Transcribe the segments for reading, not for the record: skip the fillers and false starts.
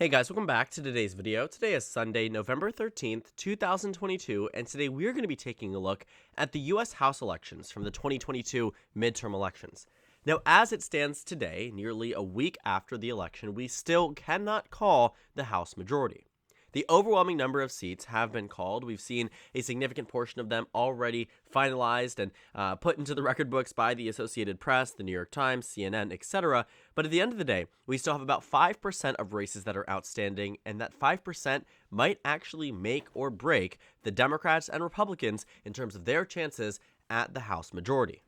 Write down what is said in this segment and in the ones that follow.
Hey guys, welcome back to today's video. Today is Sunday, November 13th, 2022, and today we're going to be taking a look at the U.S. House elections from the 2022 midterm elections. Now, as it stands today, nearly a week after the election, we still cannot call the House majority. The overwhelming number of seats have been called. We've seen a significant portion of them already finalized and put into the record books by the Associated Press, the New York Times, CNN, etc. But at the end of the day, we still have about 5% of races that are outstanding, and that 5% might actually make or break the Democrats and Republicans in terms of their chances at the House majority.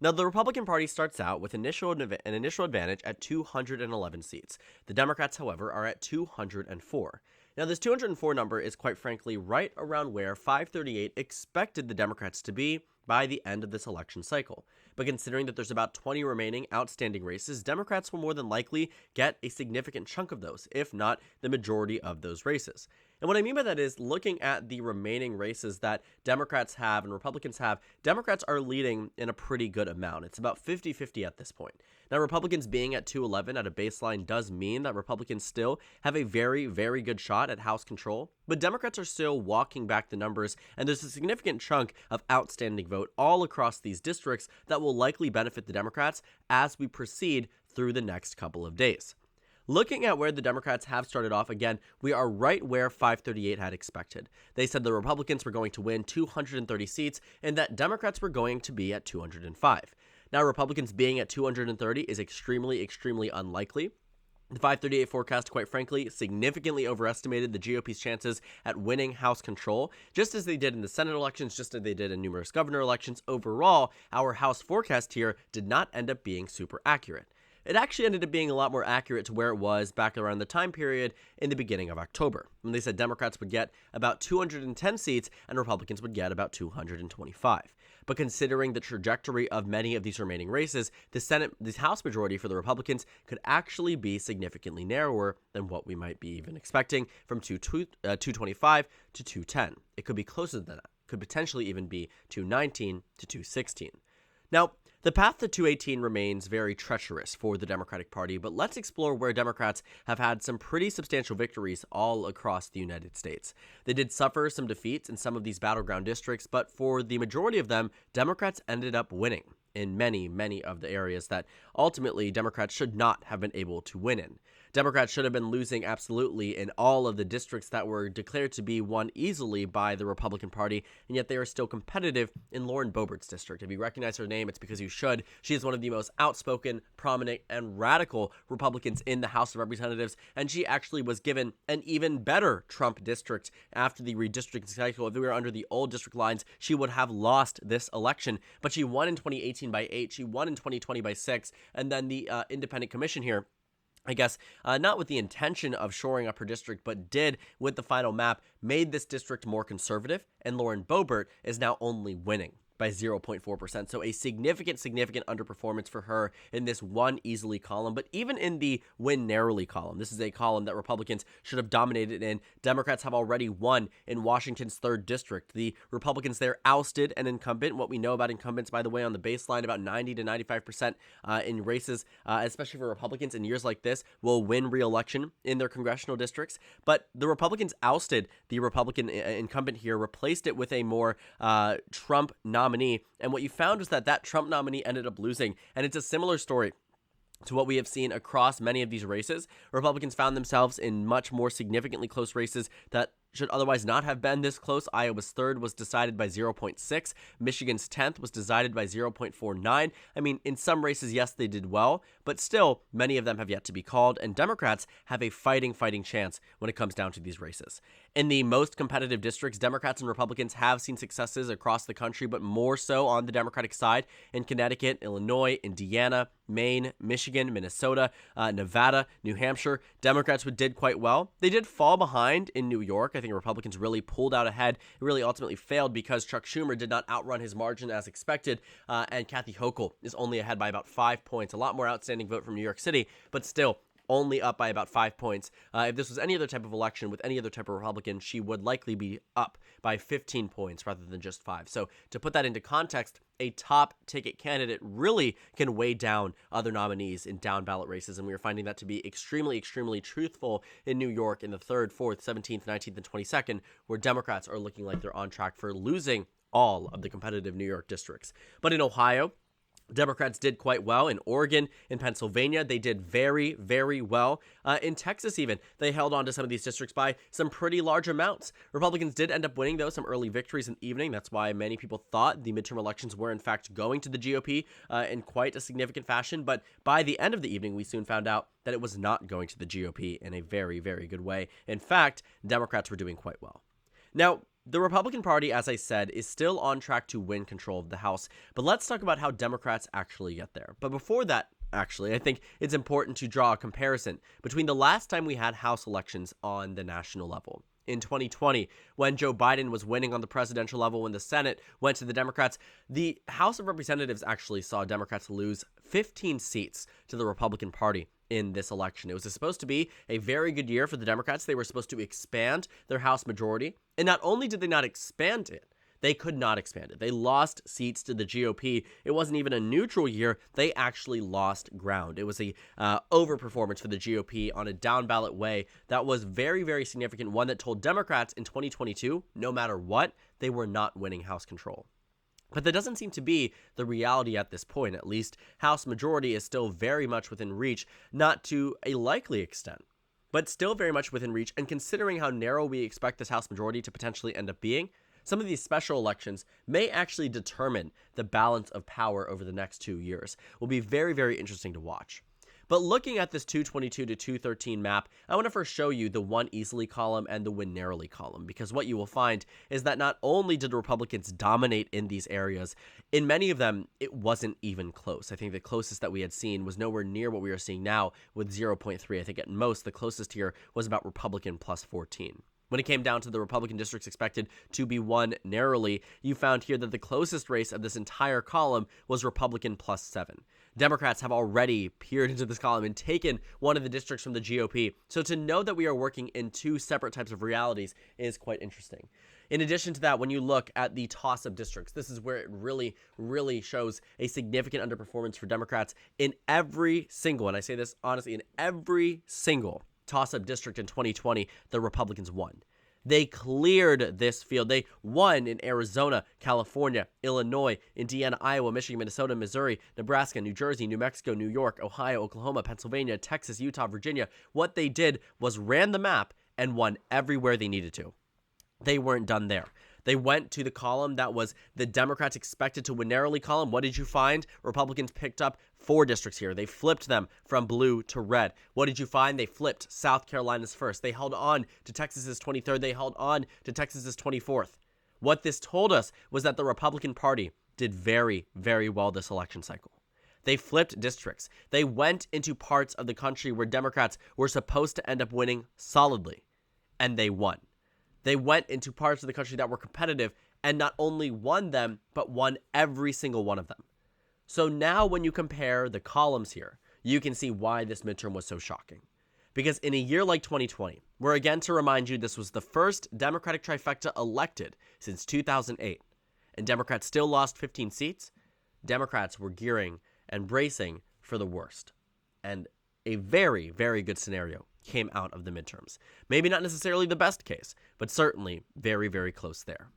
Now, the Republican Party starts out with an initial advantage at 211 seats. The Democrats, however, are at 204. Now, this 204 number is quite frankly right around where FiveThirtyEight expected the Democrats to be by the end of this election cycle. But considering that there's about 20 remaining outstanding races, Democrats will more than likely get a significant chunk of those, if not the majority of those races. And what I mean by that is looking at the remaining races that Democrats have and Republicans have, Democrats are leading in a pretty good amount. It's about 50-50 at this point. Now, Republicans being at 211 at a baseline does mean that Republicans still have a very, very good shot at House control, but Democrats are still walking back the numbers, and there's a significant chunk of outstanding vote all across these districts that will likely benefit the Democrats as we proceed through the next couple of days. Looking at where the Democrats have started off, again, we are right where FiveThirtyEight had expected. They said the Republicans were going to win 230 seats and that Democrats were going to be at 205. Now, Republicans being at 230 is extremely, extremely unlikely. The FiveThirtyEight forecast, quite frankly, significantly overestimated the GOP's chances at winning House control, just as they did in the Senate elections, just as they did in numerous governor elections. Overall, our House forecast here did not end up being super accurate. It actually ended up being a lot more accurate to where it was back around the time period in the beginning of October, when they said Democrats would get about 210 seats and Republicans would get about 225. But considering the trajectory of many of these remaining races, the House majority for the Republicans could actually be significantly narrower than what we might be even expecting, from 225 to 210. It could be closer than that. Could potentially even be 219 to 216. Now, the path to 218 remains very treacherous for the Democratic Party, but let's explore where Democrats have had some pretty substantial victories all across the United States. They did suffer some defeats in some of these battleground districts, but for the majority of them, Democrats ended up winning in many, many of the areas that ultimately Democrats should not have been able to win in. Democrats should have been losing absolutely in all of the districts that were declared to be won easily by the Republican Party, and yet they are still competitive in Lauren Boebert's district. If you recognize her name, it's because you should. She is one of the most outspoken, prominent, and radical Republicans in the House of Representatives, and she actually was given an even better Trump district after the redistricting cycle. If we were under the old district lines, she would have lost this election, but she won in 2018 by 8, she won in 2020 by 6, and then the independent commission here, I guess, not with the intention of shoring up her district, but did with the final map, made this district more conservative, and Lauren Boebert is now only winning by 0.4%. So a significant underperformance for her in this one easily column. But even in the win narrowly column, this is a column that Republicans should have dominated in. Democrats have already won in Washington's 3rd district. The Republicans there ousted an incumbent. What we know about incumbents, by the way, on the baseline, about 90 to 95% in races, especially for Republicans in years like this, will win re-election in their congressional districts. But the Republicans ousted the Republican incumbent here, replaced it with a more Trump nominee, and what you found was that Trump nominee ended up losing, and it's a similar story to what we have seen across many of these races. Republicans found themselves in much more significantly close races that should otherwise not have been this close. Iowa's 3rd was decided by 0.6. Michigan's 10th was decided by 0.49. I mean, in some races, yes, they did well, but still, many of them have yet to be called, and Democrats have a fighting chance when it comes down to these races. In the most competitive districts, Democrats and Republicans have seen successes across the country, but more so on the Democratic side in Connecticut, Illinois, Indiana, Maine, Michigan, Minnesota, Nevada, New Hampshire. Democrats did quite well. They did fall behind in New York. I think Republicans really pulled out ahead. It really ultimately failed because Chuck Schumer did not outrun his margin as expected, and Kathy Hochul is only ahead by about 5 points. A lot more outstanding vote from New York City, but still, only up by about 5 points. If this was any other type of election with any other type of Republican, she would likely be up by 15 points rather than just 5. So to put that into context, a top ticket candidate really can weigh down other nominees in down ballot races, and we are finding that to be extremely, extremely truthful in New York in the 3rd, 4th, 17th, 19th, and 22nd, where Democrats are looking like they're on track for losing all of the competitive New York districts. But in Ohio, Democrats did quite well. In Oregon, in Pennsylvania, they did very, very well. In Texas, even, they held on to some of these districts by some pretty large amounts. Republicans did end up winning, though, some early victories in the evening. That's why many people thought the midterm elections were, in fact, going to the GOP in quite a significant fashion. But by the end of the evening, we soon found out that it was not going to the GOP in a very, very good way. In fact, Democrats were doing quite well. Now, the Republican Party, as I said, is still on track to win control of the House, but let's talk about how Democrats actually get there. But before that, actually, I think it's important to draw a comparison between the last time we had House elections on the national level. In 2020, when Joe Biden was winning on the presidential level, when the Senate went to the Democrats, the House of Representatives actually saw Democrats lose 15 seats to the Republican Party in this election. It was supposed to be a very good year for the Democrats. They were supposed to expand their House majority. And not only did they not expand it, they could not expand it. They lost seats to the GOP. It wasn't even a neutral year. They actually lost ground. It was a overperformance for the GOP on a down ballot way that was very, very significant. One that told Democrats in 2022, no matter what, they were not winning House control. But that doesn't seem to be the reality at this point. At least House majority is still very much within reach, not to a likely extent, but still very much within reach. And considering how narrow we expect this House majority to potentially end up being, some of these special elections may actually determine the balance of power over the next 2 years. It will be very, very interesting to watch. But looking at this 222 to 213 map, I want to first show you the won easily column and the win narrowly column, because what you will find is that not only did Republicans dominate in these areas, in many of them, it wasn't even close. I think the closest that we had seen was nowhere near what we are seeing now with 0.3. I think at most, the closest here was about Republican plus 14. When it came down to the Republican districts expected to be won narrowly, you found here that the closest race of this entire column was Republican plus 7. Democrats have already peered into this column and taken one of the districts from the GOP. So to know that we are working in two separate types of realities is quite interesting. In addition to that, when you look at the toss-up districts, this is where it really, really shows a significant underperformance for Democrats in every single, and I say this honestly, in every single toss-up district in 2020, the Republicans won. They cleared this field. They won in Arizona, California, Illinois, Indiana, Iowa, Michigan, Minnesota, Missouri, Nebraska, New Jersey, New Mexico, New York, Ohio, Oklahoma, Pennsylvania, Texas, Utah, Virginia. What they did was ran the map and won everywhere they needed to. They weren't done there. They went to the column that was the Democrats expected to win narrowly column. What did you find? Republicans picked up 4 districts here. They flipped them from blue to red. What did you find? They flipped South Carolina's first. They held on to Texas's 23rd. They held on to Texas's 24th. What this told us was that the Republican Party did very, very well this election cycle. They flipped districts. They went into parts of the country where Democrats were supposed to end up winning solidly, and they won. They went into parts of the country that were competitive and not only won them, but won every single one of them. So now when you compare the columns here, you can see why this midterm was so shocking. Because in a year like 2020, where again to remind you this was the first Democratic trifecta elected since 2008, and Democrats still lost 15 seats, Democrats were gearing and bracing for the worst. And a very, very good scenario came out of the midterms. Maybe not necessarily the best case, but certainly very, very close there.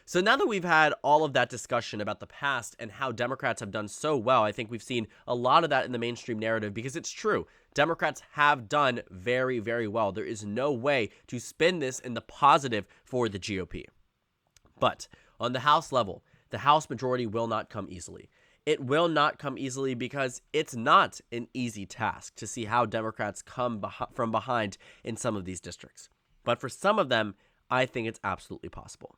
So now that we've had all of that discussion about the past and how Democrats have done so well, I think we've seen a lot of that in the mainstream narrative because it's true. Democrats have done very, very well. There is no way to spin this in the positive for the GOP. But on the House level, the House majority will not come easily. It will not come easily because it's not an easy task to see how Democrats come from behind in some of these districts. But for some of them, I think it's absolutely possible.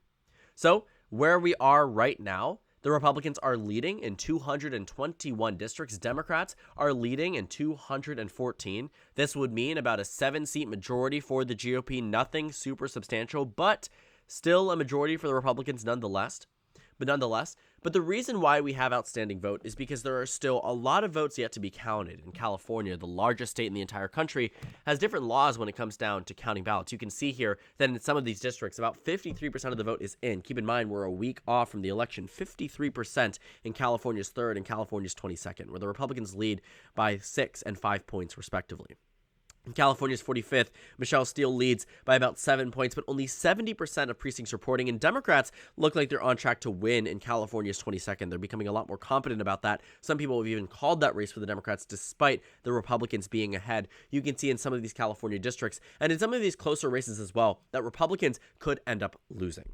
So where we are right now, the Republicans are leading in 221 districts. Democrats are leading in 214. This would mean about a 7-seat majority for the GOP. Nothing super substantial, but still a majority for the Republicans nonetheless. but nonetheless. But the reason why we have outstanding vote is because there are still a lot of votes yet to be counted. In California, the largest state in the entire country, has different laws when it comes down to counting ballots. You can see here that in some of these districts, about 53% of the vote is in. Keep in mind, we're a week off from the election. 53% in California's 3rd and California's 22nd, where the Republicans lead by 6 and 5 points, respectively. In California's 45th, Michelle Steele leads by about 7 points, but only 70% of precincts reporting, and Democrats look like they're on track to win in California's 22nd. They're becoming a lot more confident about that. Some people have even called that race for the Democrats despite the Republicans being ahead. You can see in some of these California districts, and in some of these closer races as well, that Republicans could end up losing.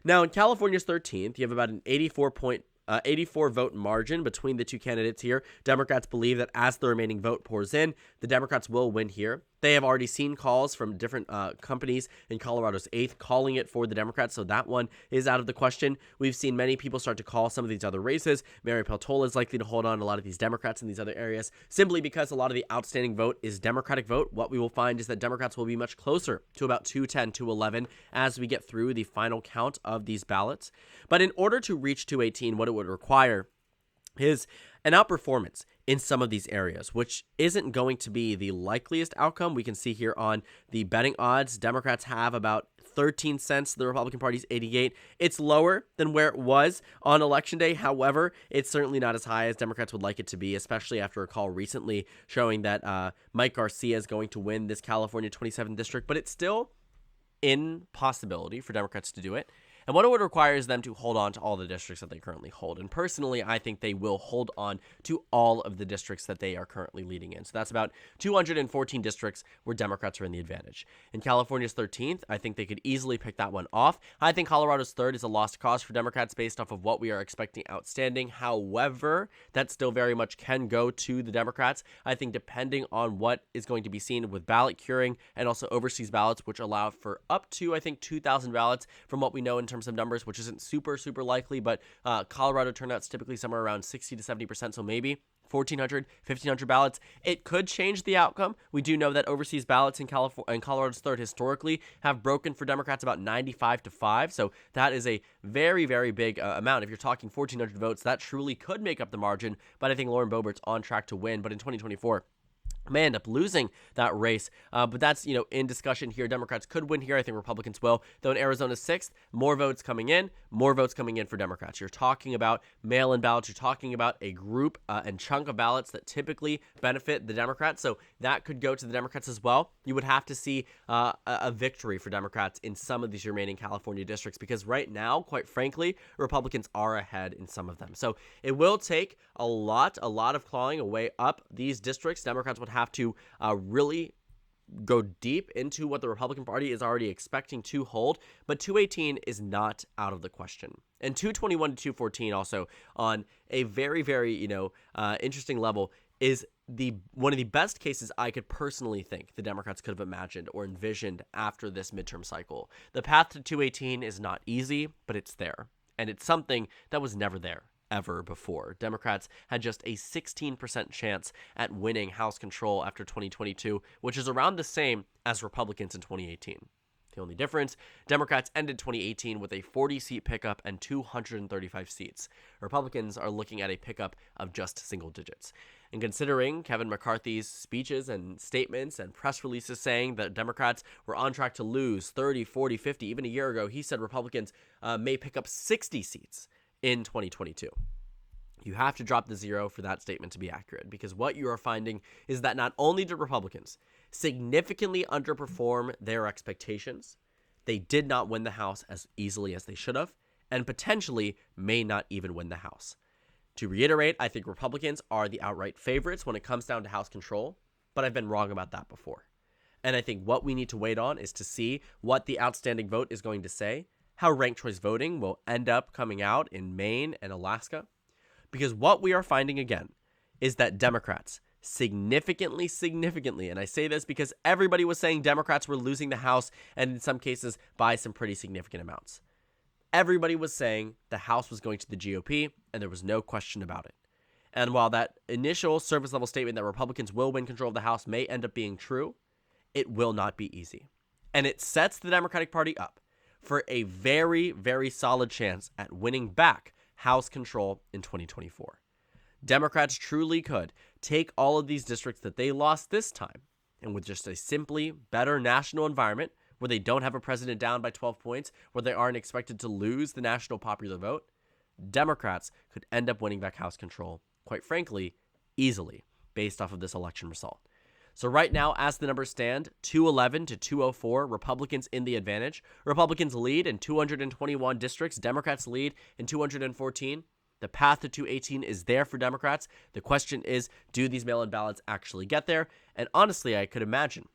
Now, in California's 13th, you have about an 84 vote margin between the two candidates here. Democrats believe that as the remaining vote pours in, the Democrats will win here. They have already seen calls from different companies in Colorado's 8th calling it for the Democrats, so that one is out of the question. We've seen many people start to call some of these other races. Mary Peltola is likely to hold on to a lot of these Democrats in these other areas, simply because a lot of the outstanding vote is Democratic vote. What we will find is that Democrats will be much closer to about 210, 211 as we get through the final count of these ballots. But in order to reach 218, what it would require is an outperformance in some of these areas, which isn't going to be the likeliest outcome. We can see here on the betting odds, Democrats have about 13 cents. The Republican Party's 88. It's lower than where it was on Election Day. However, it's certainly not as high as Democrats would like it to be, especially after a call recently showing that Mike Garcia is going to win this California 27th district, but it's still in possibility for Democrats to do it. And what it would require is them to hold on to all the districts that they currently hold. And personally, I think they will hold on to all of the districts that they are currently leading in. So that's about 214 districts where Democrats are in the advantage. In California's 13th, I think they could easily pick that one off. I think Colorado's 3rd is a lost cause for Democrats based off of what we are expecting outstanding. However, that still very much can go to the Democrats. I think depending on what is going to be seen with ballot curing and also overseas ballots, which allow for up to, I think, 2,000 ballots from what we know in terms of numbers, which isn't super likely, but Colorado turnout's typically somewhere around 60 to 70%, so maybe 1,400, 1,500 ballots. It could change the outcome. We do know that overseas ballots in California and Colorado's 3rd historically have broken for Democrats about 95-5, so that is a very big amount. If you're talking 1,400 votes, that truly could make up the margin, but I think Lauren Boebert's on track to win, but in 2024, may end up losing that race, but that's, in discussion here. Democrats could win here. I think Republicans will. Though in Arizona's 6th, more votes coming in for Democrats. You're talking about mail-in ballots. You're talking about a group and chunk of ballots that typically benefit the Democrats, so that could go to the Democrats as well. You would have to see a victory for Democrats in some of these remaining California districts, because right now, quite frankly, Republicans are ahead in some of them. So it will take a lot of clawing away up these districts. Democrats would have to really go deep into what the Republican Party is already expecting to hold, but 218 is not out of the question. And 221 to 214 also on a very interesting level is one of the best cases I could personally think the Democrats could have imagined or envisioned after this midterm cycle. The path to 218 is not easy, but it's there, and it's something that was never there ever before. Democrats had just a 16% chance at winning House control after 2022, which is around the same as Republicans in 2018. The only difference, Democrats ended 2018 with a 40-seat pickup and 235 seats. Republicans are looking at a pickup of just single digits. And considering Kevin McCarthy's speeches and statements and press releases saying that Democrats were on track to lose 30, 40, 50, even a year ago, he said Republicans may pick up 60 seats in 2022. You have to drop the zero for that statement to be accurate, because what you are finding is that not only did Republicans significantly underperform their expectations, they did not win the House as easily as they should have, and potentially may not even win the House. To reiterate, I think Republicans are the outright favorites when it comes down to House control, but I've been wrong about that before. And I think what we need to wait on is to see what the outstanding vote is going to say, how ranked choice voting will end up coming out in Maine and Alaska. Because what we are finding again is that Democrats significantly, and I say this because everybody was saying Democrats were losing the House, and in some cases by some pretty significant amounts. Everybody was saying the House was going to the GOP, and there was no question about it. And while that initial surface level statement that Republicans will win control of the House may end up being true, it will not be easy. And it sets the Democratic Party up for a very, very solid chance at winning back House control in 2024. Democrats truly could take all of these districts that they lost this time, and with just a simply better national environment where they don't have a president down by 12 points, where they aren't expected to lose the national popular vote, Democrats could end up winning back House control, quite frankly, easily, based off of this election result. So right now, as the numbers stand, 211 to 204, Republicans in the advantage. Republicans lead in 221 districts. Democrats lead in 214. The path to 218 is there for Democrats. The question is, do these mail-in ballots actually get there? And honestly, I could imagine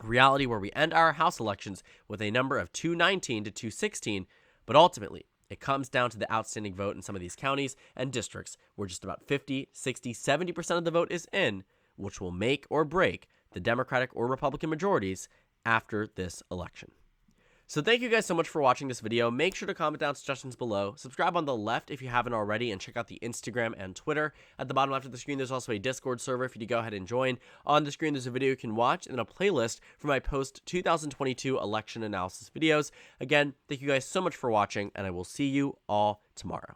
a reality where we end our House elections with a number of 219 to 216, but ultimately, it comes down to the outstanding vote in some of these counties and districts where just about 50, 60, 70% of the vote is in, which will make or break the Democratic or Republican majorities after this election. So thank you guys so much for watching this video. Make sure to comment down suggestions below. Subscribe on the left if you haven't already, and check out the Instagram and Twitter. At the bottom left of the screen, there's also a Discord server for you to go ahead and join. On the screen, there's a video you can watch and a playlist for my post-2022 election analysis videos. Again, thank you guys so much for watching, and I will see you all tomorrow.